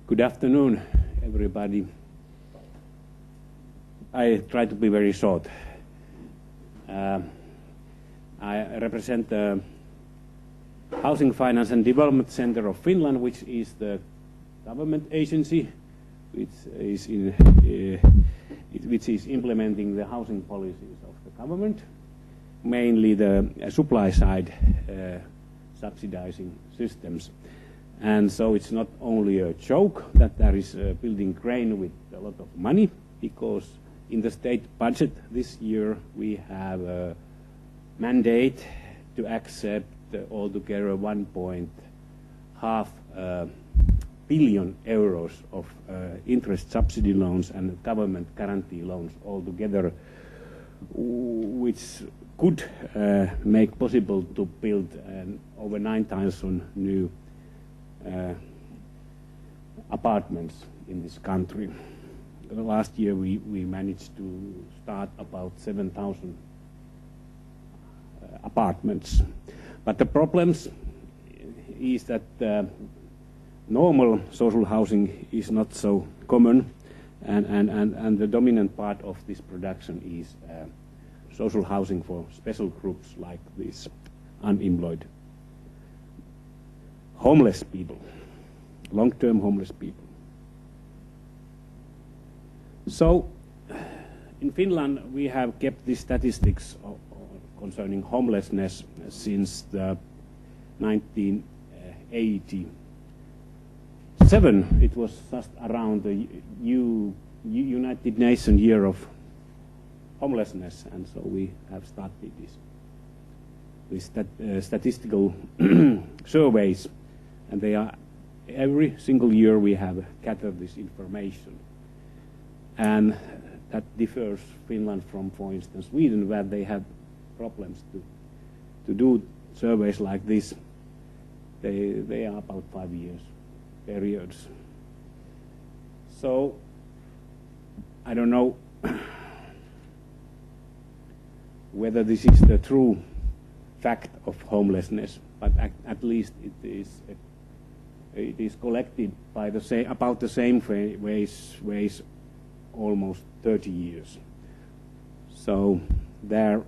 Good afternoon, everybody. I try to be very short. I represent the Housing Finance and Development Center of Finland, which is the government agency which is implementing the housing policies of the government, mainly the supply side subsidizing systems. And so it's not only a joke that there is a building crane with a lot of money, because in the state budget this year we have a mandate to accept altogether 1.5 billion euros of interest subsidy loans and government guarantee loans altogether, which could make possible to build over 9,000 new apartments in this country. Last year we managed to start about 7,000 apartments. But the problems is that normal social housing is not so common, and the dominant part of this production is social housing for special groups like these unemployed homeless people, long-term homeless people. So in Finland we have kept the statistics concerning homelessness since the 1987. It was just around the United Nations year of homelessness, and so we have started these statistical surveys, and they are every single year we have gathered this information, and that differs Finland from, for instance, Sweden, where they have problems to do surveys like this. They are about 5 years periods. So I don't know whether this is the true fact of homelessness, but at least it is collected by about the same ways almost 30 years. So there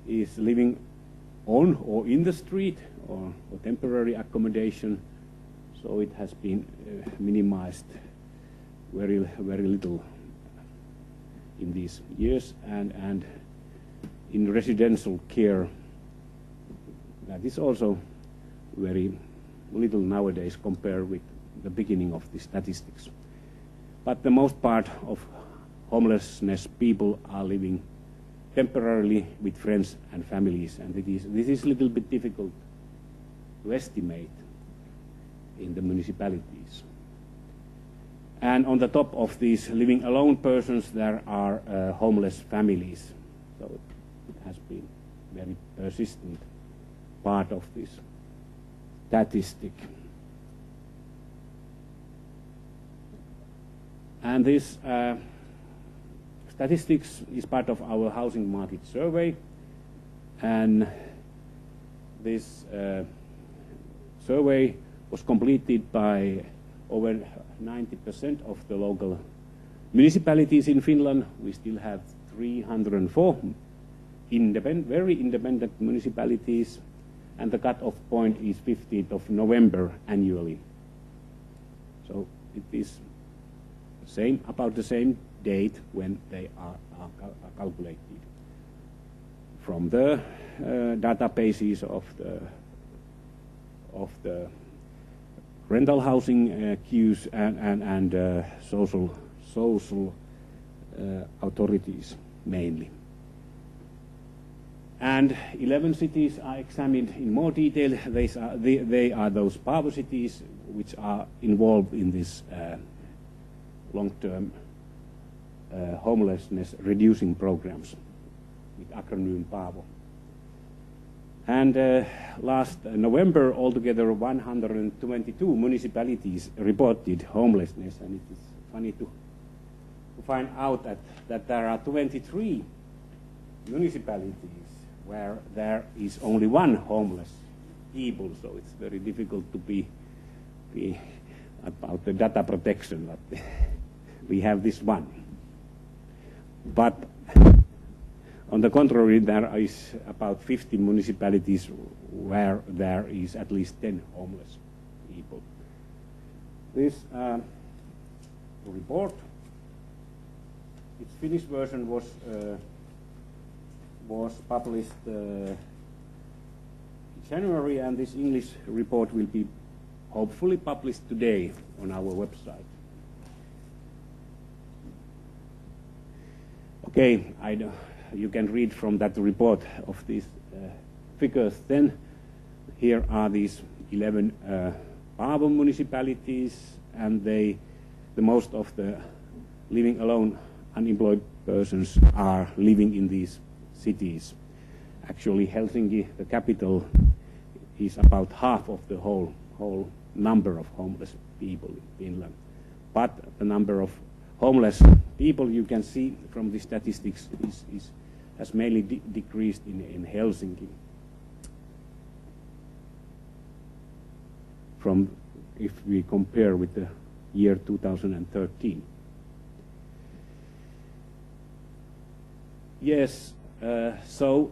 is living on or in the street or temporary accommodation, so it has been minimized very little in these years, and in residential care that is also very little nowadays compared with the beginning of the statistics. But the most part of homelessness people are living temporarily with friends and families, and this is a little bit difficult to estimate in the municipalities. And on the top of these living alone persons, there are homeless families. So it has been very persistent part of this statistic. And this statistics is part of our housing market survey, and this survey was completed by over 90% of the local municipalities in Finland. We still have 304 very independent municipalities, and the cut-off point is 15th of November annually. So it is about the same date when they are calculated from the databases of the rental housing queues and social authorities mainly. And 11 cities are examined in more detail. They are those power cities which are involved in this long-term homelessness reducing programs with acronym PAVO. And last November, altogether 122 municipalities reported homelessness, and it is funny to find out that there are 23 municipalities where there is only one homeless people, so it's very difficult to be about the data protection, but we have this one. But on the contrary, there is about 50 municipalities where there is at least 10 homeless people. This report, its Finnish version was published in January, and this English report will be hopefully published today on our website. Okay, you can read from that report of these figures. Then here are these 11 Paavo municipalities, and the most of the living alone unemployed persons are living in these cities. Actually, Helsinki, the capital, is about half of the whole number of homeless people in Finland. But the number of homeless people, you can see from the statistics, has mainly decreased in Helsinki. From if we compare with the year 2013. Yes, so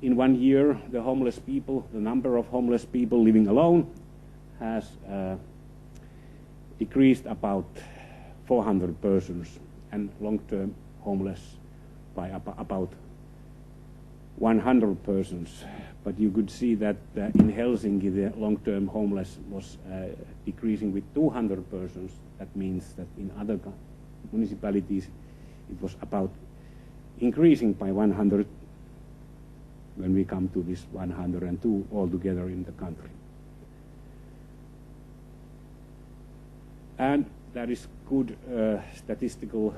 in 1 year, the number of homeless people living alone has decreased about 400 persons, and long-term homeless by about 100 persons. But you could see that in Helsinki, the long-term homeless was decreasing with 200 persons. That means that in other municipalities, it was about increasing by 100 when we come to this 102 altogether in the country. And there is good statistical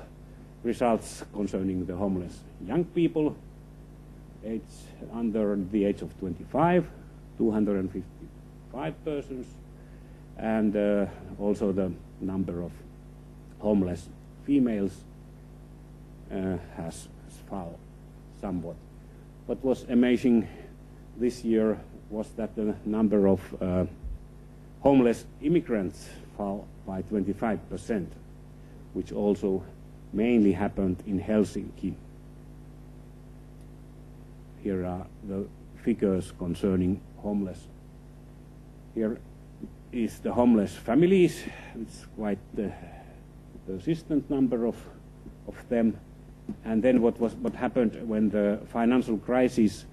results concerning the homeless young people. It's under the age of 25, 255 persons, and also the number of homeless females has fallen somewhat. What was amazing this year was that the number of homeless immigrants fell by 25%, which also mainly happened in Helsinki. Here are the figures concerning homeless. Here is the homeless families. It's quite the persistent number of them. And then what happened when the financial crisis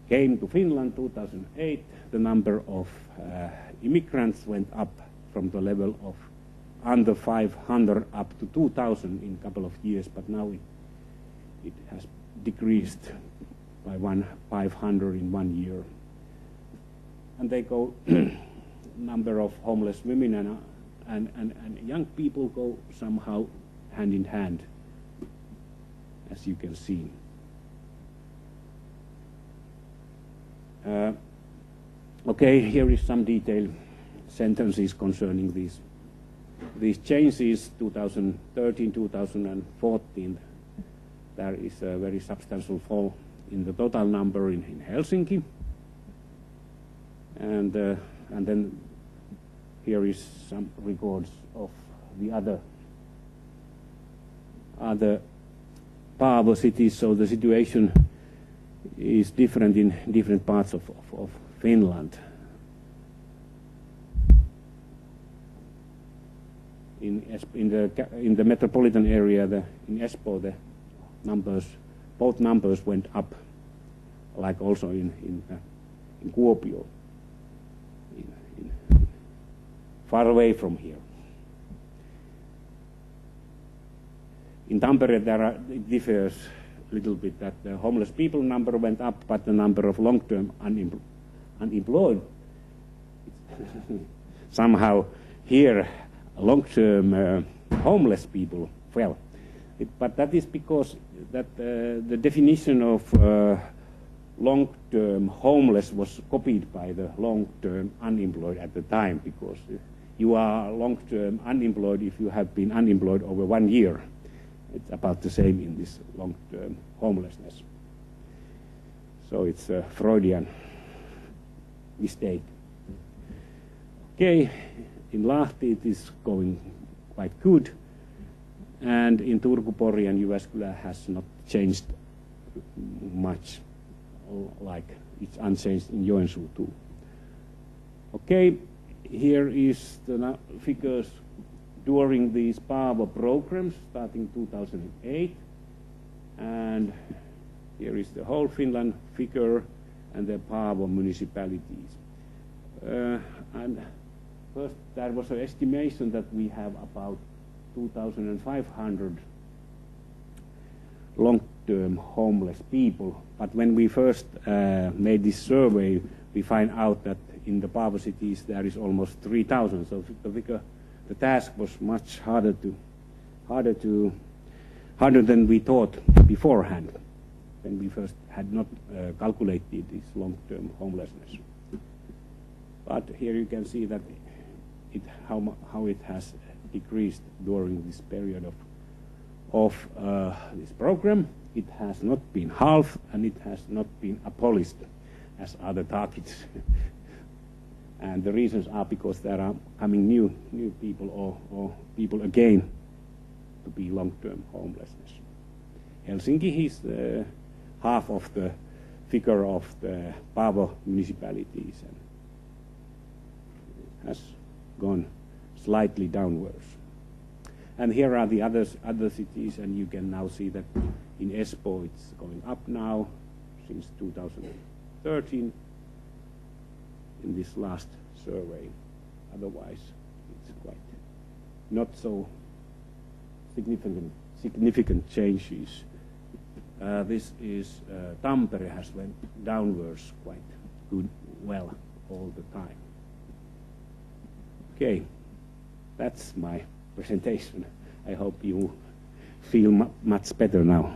came to Finland 2008, the number of immigrants went up from the level of under 500 up to 2,000 in a couple of years, but now it has decreased by 500 in 1 year. And they go, number of homeless women and young people go somehow hand in hand, as you can see. Okay, here is some detailed sentences concerning these changes, 2013, 2014. There is a very substantial fall in the total number in Helsinki. And then here is some records of the other Paavo cities. So the situation is different in different parts of Finland. In the metropolitan area, in Espoo, the both numbers went up, like also in Kuopio, far away from here. In Tampere, it differs a little bit that the homeless people number went up, but the number of long-term unemployed, somehow here long-term homeless people fell. But that is because that the definition of long-term homeless was copied by the long-term unemployed at the time, because you are long-term unemployed if you have been unemployed over 1 year. It's about the same in this long-term homelessness. So it's a Freudian mistake. Okay, in Lahti it is going quite good, and in Turku, Pori and Jyväskylä has not changed much, like it's unchanged in Joensuu too. Okay, here is the figures during these Paavo programs starting 2008, and here is the whole Finland figure and the Paavo municipalities. And first there was an estimation that we have about 2,500 long-term homeless people, but when we first made this survey, we find out that in the Paavo cities there is almost 3,000. So the task was much harder than we thought beforehand, when we first had not calculated this long-term homelessness. But here you can see that how it has decreased during this period of this program. It has not been halved, and it has not been abolished as other targets. And the reasons are because there are coming new people or people again to be long-term homelessness. Helsinki is half of the figure of the Paavo municipalities and has gone slightly downwards. And here are the other cities, and you can now see that in Espoo it's going up now since 2013 in this last survey. Otherwise it's quite not so significant changes. This is Tampere has went downwards quite well all the time. Okay, that's my presentation. I hope you feel much better now.